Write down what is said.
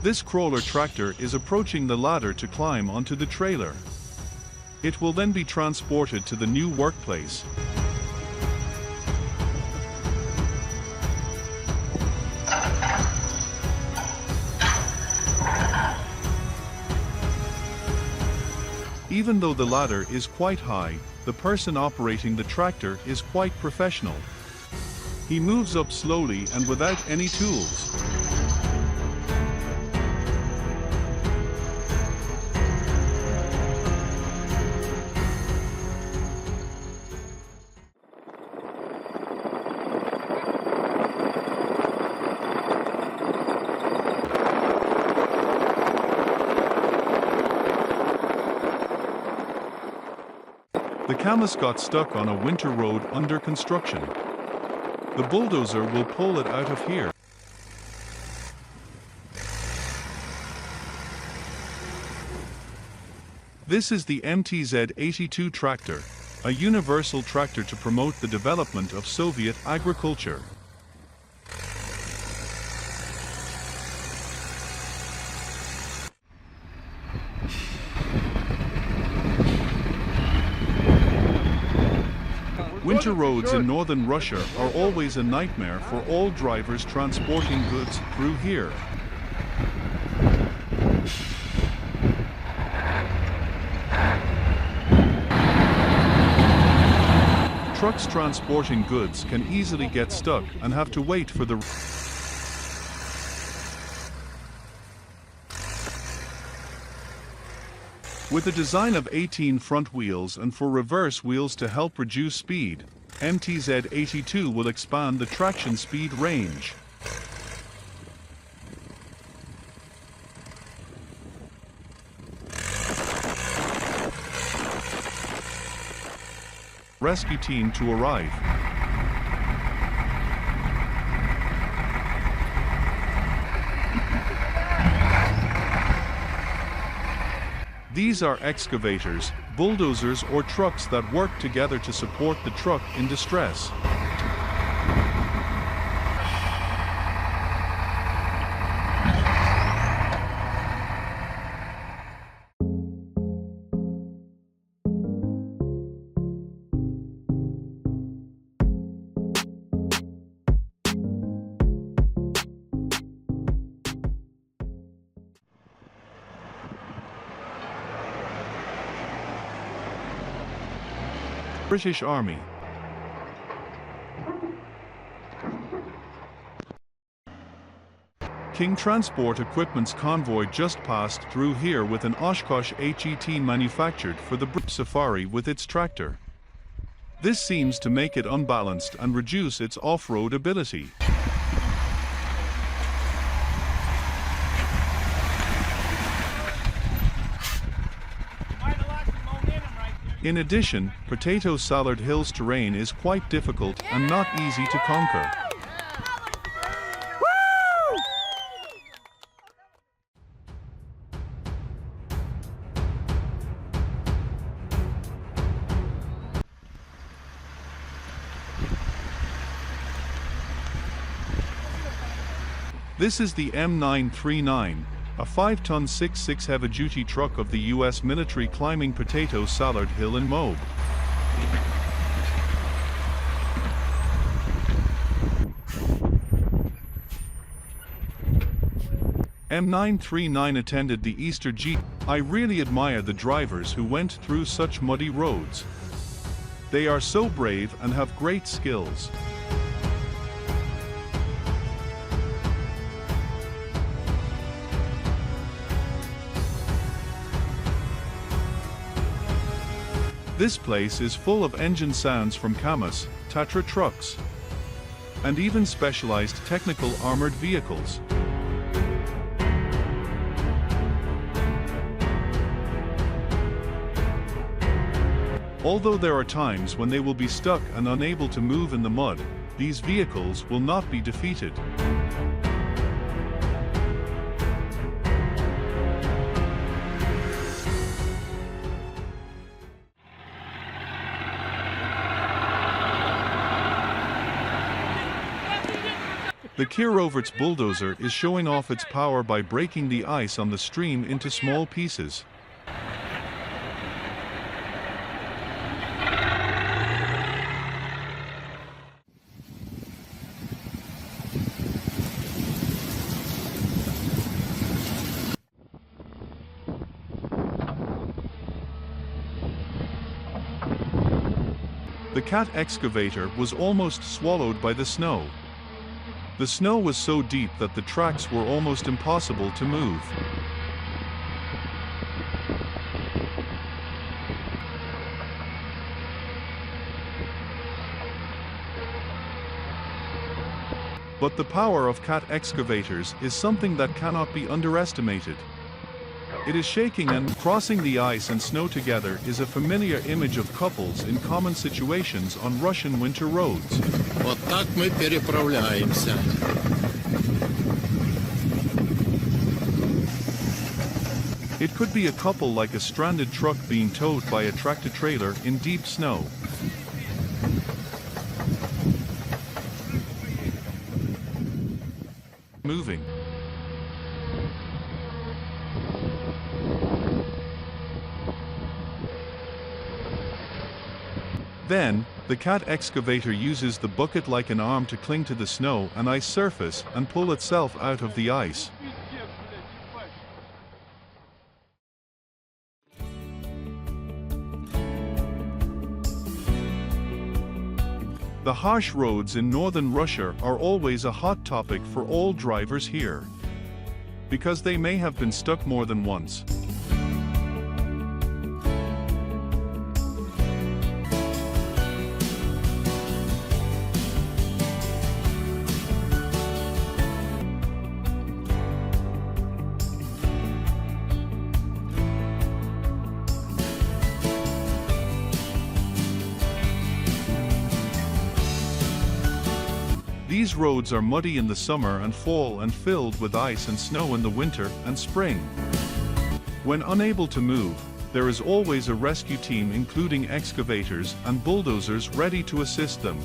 This crawler tractor is approaching the ladder to climb onto the trailer. It will then be transported to the new workplace. Even though the ladder is quite high, the person operating the tractor is quite professional. He moves up slowly and without any tools. The Camas got stuck on a winter road under construction. The bulldozer will pull it out of here. This is the MTZ-82 tractor, a universal tractor to promote the development of Soviet agriculture. Winter roads in northern Russia are always a nightmare for all drivers transporting goods through here. Trucks transporting goods can easily get stuck and have to wait for the With a design of 18 front wheels and 4 reverse wheels to help reduce speed, MTZ-82 will expand the traction speed range. Rescue team to arrive. These are excavators, bulldozers or trucks that work together to support the truck in distress. British Army. King Transport Equipment's convoy just passed through here with an Oshkosh HET manufactured for the British Safari with its tractor. This seems to make it unbalanced and reduce its off-road ability. In addition, Potato Salad Hill's terrain is quite difficult and not easy to conquer. This is the M939. A 5-ton 6.6 heavy-duty truck of the U.S. military climbing Potato Salad Hill in Moab. M939 attended the Easter G. I really admire the drivers who went through such muddy roads. They are so brave and have great skills. This place is full of engine sounds from Camas, Tatra trucks, and even specialized technical armored vehicles. Although there are times when they will be stuck and unable to move in the mud, these vehicles will not be defeated. The Kirovert's bulldozer is showing off its power by breaking the ice on the stream into small pieces. The cat excavator was almost swallowed by the snow. The snow was so deep that the tracks were almost impossible to move. But the power of cat excavators is something that cannot be underestimated. It is shaking, and crossing the ice and snow together is a familiar image of couples in common situations on Russian winter roads. Вот так мы переправляемся. It could be a couple like a stranded truck being towed by a tractor-trailer in deep snow. Moving. Then, the cat excavator uses the bucket like an arm to cling to the snow and ice surface and pull itself out of the ice. The harsh roads in northern Russia are always a hot topic for all drivers here, because they may have been stuck more than once. These roads are muddy in the summer and fall and filled with ice and snow in the winter and spring. When unable to move, there is always a rescue team including excavators and bulldozers ready to assist them.